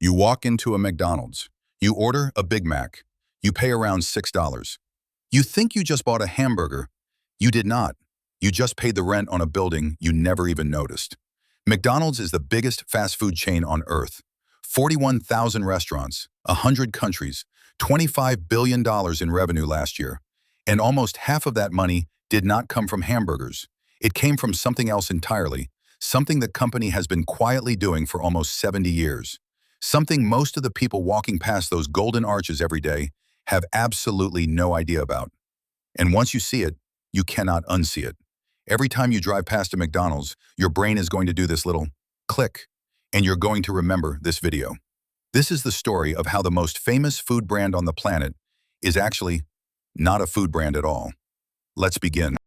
You walk into a McDonald's. You order a Big Mac. You pay around $6. You think you just bought a hamburger. You did not. You just paid the rent on a building you never even noticed. McDonald's is the biggest fast food chain on earth. 41,000 restaurants, 100 countries, $25 billion in revenue last year. And almost half of that money did not come from hamburgers. It came from something else entirely, something the company has been quietly doing for almost 70 years. Something most of the people walking past those golden arches every day have absolutely no idea about. And once you see it, you cannot unsee it. Every time you drive past a McDonald's, your brain is going to do this little click, and you're going to remember this video. This is the story of how the most famous food brand on the planet is actually not a food brand at all. Let's begin.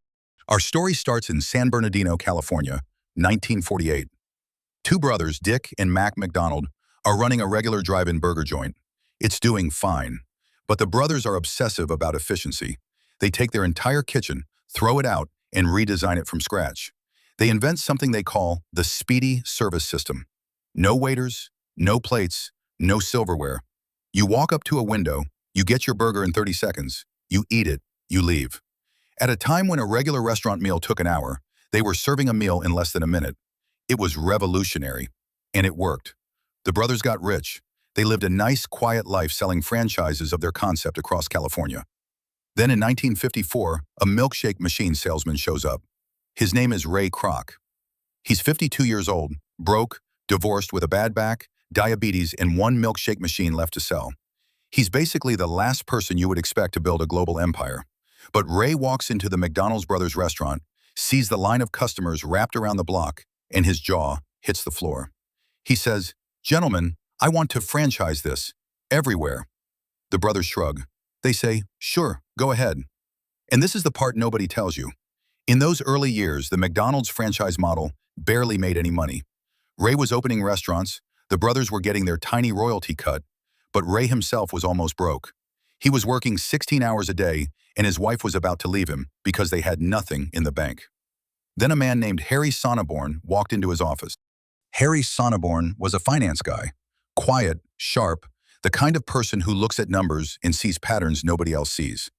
Our story starts in San Bernardino, California, 1948. Two brothers, Dick and Mac McDonald, are running a regular drive-in burger joint. It's doing fine. But the brothers are obsessive about efficiency. They take their entire kitchen, throw it out, and redesign it from scratch. They invent something they call the speedy service system. No waiters, no plates, no silverware. You walk up to a window, you get your burger in 30 seconds, you eat it, you leave. At a time when a regular restaurant meal took an hour, they were serving a meal in less than a minute. It was revolutionary, and it worked. The brothers got rich. They lived a nice, quiet life selling franchises of their concept across California. Then in 1954, a milkshake machine salesman shows up. His name is Ray Kroc. He's 52 years old, broke, divorced with a bad back, diabetes, and one milkshake machine left to sell. He's basically the last person you would expect to build a global empire. But Ray walks into the McDonald's brothers restaurant, sees the line of customers wrapped around the block, and his jaw hits the floor. He says, "Gentlemen, I want to franchise this everywhere." The brothers shrug. They say, "Sure, go ahead." And this is the part nobody tells you. In those early years, the McDonald's franchise model barely made any money. Ray was opening restaurants, the brothers were getting their tiny royalty cut, but Ray himself was almost broke. He was working 16 hours a day, and his wife was about to leave him because they had nothing in the bank. Then a man named Harry Sonneborn walked into his office. Harry Sonneborn was a finance guy, quiet, sharp, the kind of person who looks at numbers and sees patterns nobody else sees.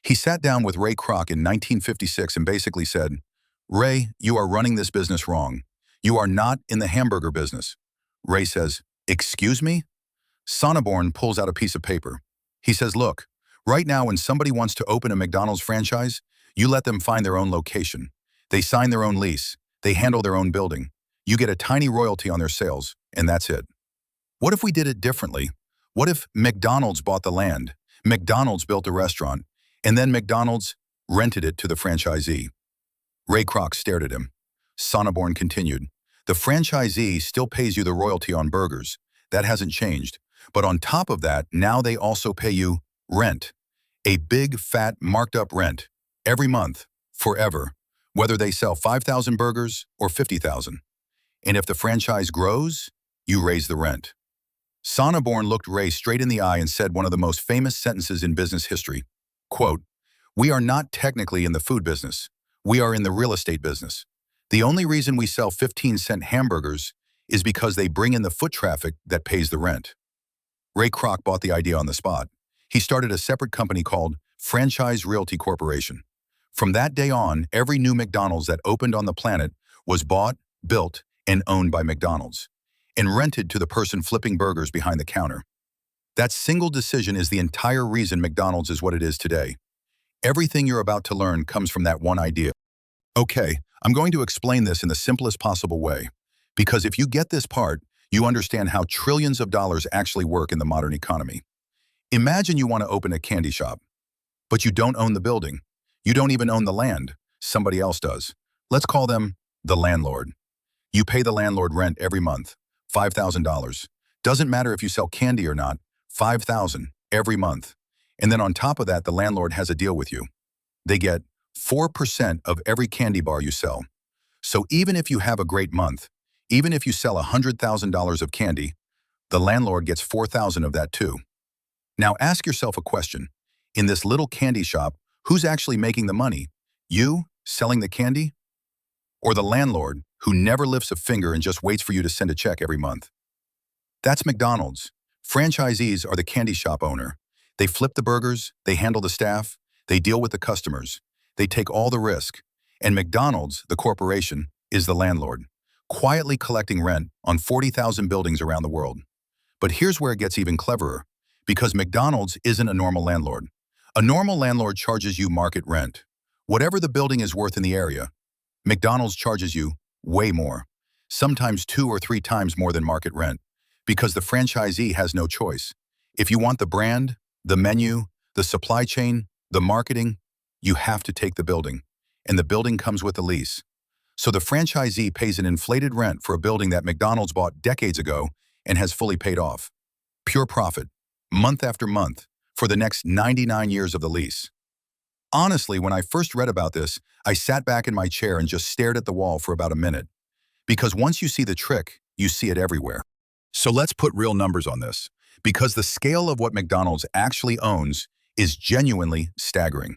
He sat down with Ray Kroc in 1956 and basically said, "Ray, you are running this business wrong. You are not in the hamburger business." Ray says, "Excuse me?" Sonneborn pulls out a piece of paper. He says, "Look, right now when somebody wants to open a McDonald's franchise, you let them find their own location. They sign their own lease. They handle their own building. You get a tiny royalty on their sales, and that's it. What if we did it differently? What if McDonald's bought the land, McDonald's built a restaurant, and then McDonald's rented it to the franchisee?" Ray Kroc stared at him. Sonneborn continued, "The franchisee still pays you the royalty on burgers. That hasn't changed. But on top of that, now they also pay you rent. A big, fat, marked up rent. Every month. Forever. Whether they sell 5,000 burgers or 50,000. And if the franchise grows, you raise the rent." Sonneborn looked Ray straight in the eye and said one of the most famous sentences in business history. Quote, "We are not technically in the food business. We are in the real estate business. The only reason we sell 15-cent hamburgers is because they bring in the foot traffic that pays the rent." Ray Kroc bought the idea on the spot. He started a separate company called Franchise Realty Corporation. From that day on, every new McDonald's that opened on the planet was bought, built, and owned by McDonald's, and rented to the person flipping burgers behind the counter. That single decision is the entire reason McDonald's is what it is today. Everything you're about to learn comes from that one idea. Okay, I'm going to explain this in the simplest possible way, because if you get this part, you understand how trillions of dollars actually work in the modern economy. Imagine you want to open a candy shop, but you don't own the building. You don't even own the land. Somebody else does. Let's call them the landlord. You pay the landlord rent every month, $5,000. Doesn't matter if you sell candy or not, $5,000 every month. And then on top of that, the landlord has a deal with you. They get 4% of every candy bar you sell. So even if you have a great month, even if you sell $100,000 of candy, the landlord gets $4,000 of that too. Now ask yourself a question. In this little candy shop, who's actually making the money? You, selling the candy? Or the landlord, who never lifts a finger and just waits for you to send a check every month? That's McDonald's. Franchisees are the candy shop owner. They flip the burgers, they handle the staff, they deal with the customers. They take all the risk. And McDonald's, the corporation, is the landlord, quietly collecting rent on 40,000 buildings around the world. But here's where it gets even cleverer, because McDonald's isn't a normal landlord. A normal landlord charges you market rent. Whatever the building is worth in the area, McDonald's charges you way more, sometimes 2 or 3 times more than market rent, because the franchisee has no choice. If you want the brand, the menu, the supply chain, the marketing, you have to take the building, and the building comes with a lease. So the franchisee pays an inflated rent for a building that McDonald's bought decades ago and has fully paid off. Pure profit, month after month, for the next 99 years of the lease. Honestly, when I first read about this, I sat back in my chair and just stared at the wall for about a minute. Because once you see the trick, you see it everywhere. So let's put real numbers on this, because the scale of what McDonald's actually owns is genuinely staggering.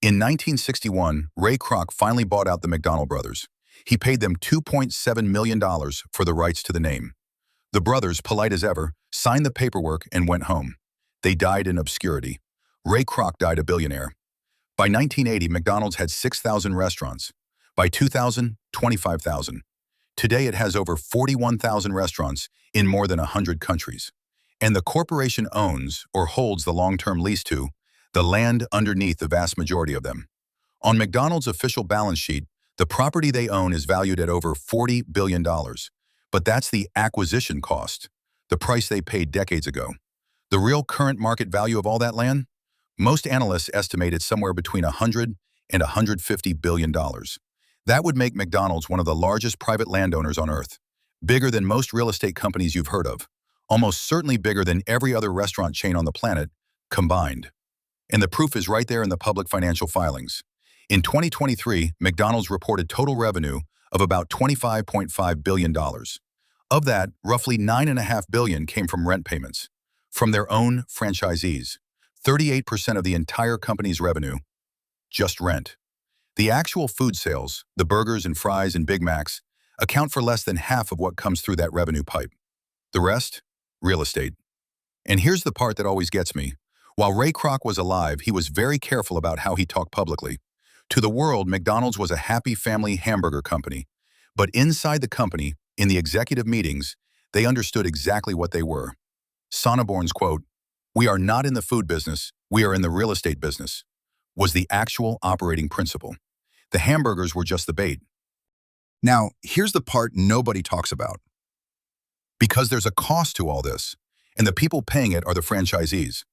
In 1961, Ray Kroc finally bought out the McDonald brothers. He paid them $2.7 million for the rights to the name. The brothers, polite as ever, signed the paperwork and went home. They died in obscurity. Ray Kroc died a billionaire. By 1980, McDonald's had 6,000 restaurants. By 2000, 25,000. Today, it has over 41,000 restaurants in more than 100 countries. And the corporation owns, or holds the long-term lease to, the land underneath the vast majority of them. On McDonald's official balance sheet, the property they own is valued at over $40 billion. But that's the acquisition cost, the price they paid decades ago. The real current market value of all that land? Most analysts estimate it's somewhere between $100 and $150 billion. That would make McDonald's one of the largest private landowners on Earth, bigger than most real estate companies you've heard of, almost certainly bigger than every other restaurant chain on the planet combined. And the proof is right there in the public financial filings. In 2023, McDonald's reported total revenue of about $25.5 billion. Of that, roughly $9.5 billion came from rent payments, from their own franchisees. 38% of the entire company's revenue, just rent. The actual food sales, the burgers and fries and Big Macs, account for less than half of what comes through that revenue pipe. The rest? Real estate. And here's the part that always gets me. While Ray Kroc was alive, he was very careful about how he talked publicly. To the world, McDonald's was a happy family hamburger company. But inside the company, in the executive meetings, they understood exactly what they were. Sonneborn's quote, "We are not in the food business, we are in the real estate business," was the actual operating principle. The hamburgers were just the bait. Now, here's the part nobody talks about. Because there's a cost to all this, and the people paying it are the franchisees.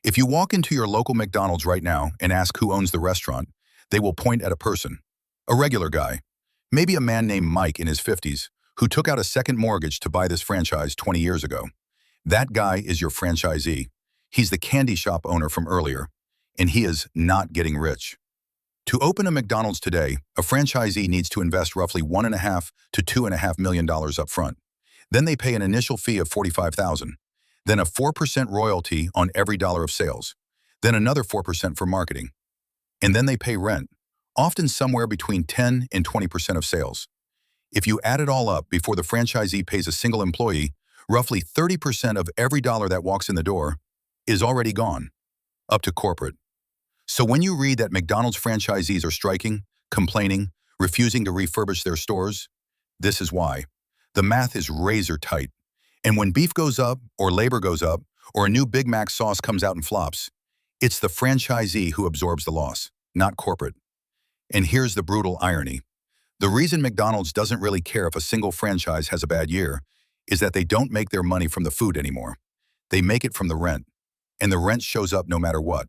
If you walk into your local McDonald's right now and ask who owns the restaurant, they will point at a person, a regular guy, maybe a man named Mike in his 50s, who took out a second mortgage to buy this franchise 20 years ago. That guy is your franchisee. He's the candy shop owner from earlier, and he is not getting rich. To open a McDonald's today, a franchisee needs to invest roughly $1.5 to $2.5 million up front. Then they pay an initial fee of $45,000, then a 4% royalty on every dollar of sales, then another 4% for marketing. And then they pay rent, often somewhere between 10 and 20% of sales. If you add it all up before the franchisee pays a single employee, roughly 30% of every dollar that walks in the door is already gone, up to corporate. So when you read that McDonald's franchisees are striking, complaining, refusing to refurbish their stores, this is why. The math is razor tight. And when beef goes up, or labor goes up, or a new Big Mac sauce comes out and flops, it's the franchisee who absorbs the loss, not corporate. And here's the brutal irony. The reason McDonald's doesn't really care if a single franchise has a bad year is that they don't make their money from the food anymore. They make it from the rent, and the rent shows up no matter what.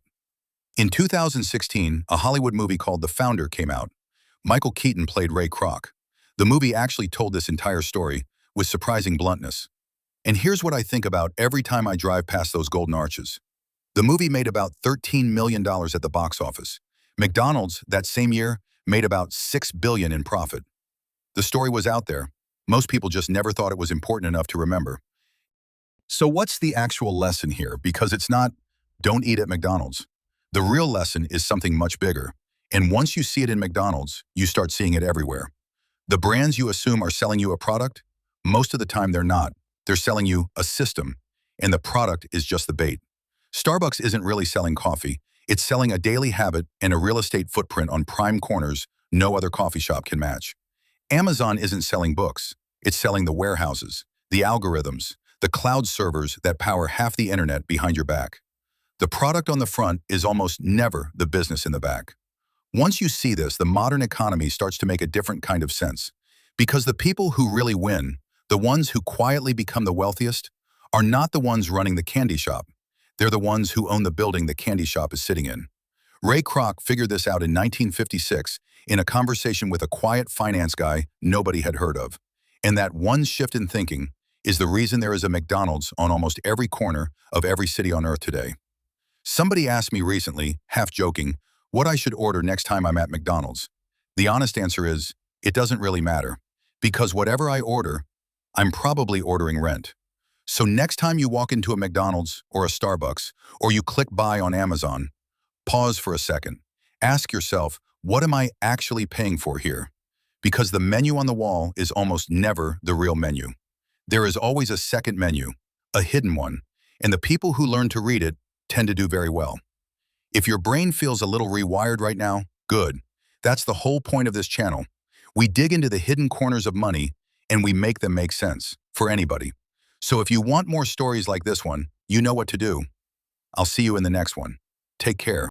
In 2016, a Hollywood movie called The Founder came out. Michael Keaton played Ray Kroc. The movie actually told this entire story with surprising bluntness. And here's what I think about every time I drive past those golden arches. The movie made about $13 million at the box office. McDonald's, that same year, made about $6 billion in profit. The story was out there. Most people just never thought it was important enough to remember. So what's the actual lesson here? Because it's not, don't eat at McDonald's. The real lesson is something much bigger. And once you see it in McDonald's, you start seeing it everywhere. The brands you assume are selling you a product, most of the time they're not. They're selling you a system, and the product is just the bait. Starbucks isn't really selling coffee. It's selling a daily habit and a real estate footprint on prime corners no other coffee shop can match. Amazon isn't selling books. It's selling the warehouses, the algorithms, the cloud servers that power half the internet behind your back. The product on the front is almost never the business in the back. Once you see this, the modern economy starts to make a different kind of sense. Because the people who really win, the ones who quietly become the wealthiest, are not the ones running the candy shop. They're the ones who own the building the candy shop is sitting in. Ray Kroc figured this out in 1956 in a conversation with a quiet finance guy nobody had heard of. And that one shift in thinking is the reason there is a McDonald's on almost every corner of every city on earth today. Somebody asked me recently, half joking, what I should order next time I'm at McDonald's. The honest answer is, it doesn't really matter. Because whatever I order, I'm probably ordering rent. So next time you walk into a McDonald's or a Starbucks, or you click buy on Amazon, pause for a second. Ask yourself, what am I actually paying for here? Because the menu on the wall is almost never the real menu. There is always a second menu, a hidden one, and the people who learn to read it tend to do very well. If your brain feels a little rewired right now, good. That's the whole point of this channel. We dig into the hidden corners of money and we make them make sense for anybody. So if you want more stories like this one, you know what to do. I'll see you in the next one. Take care.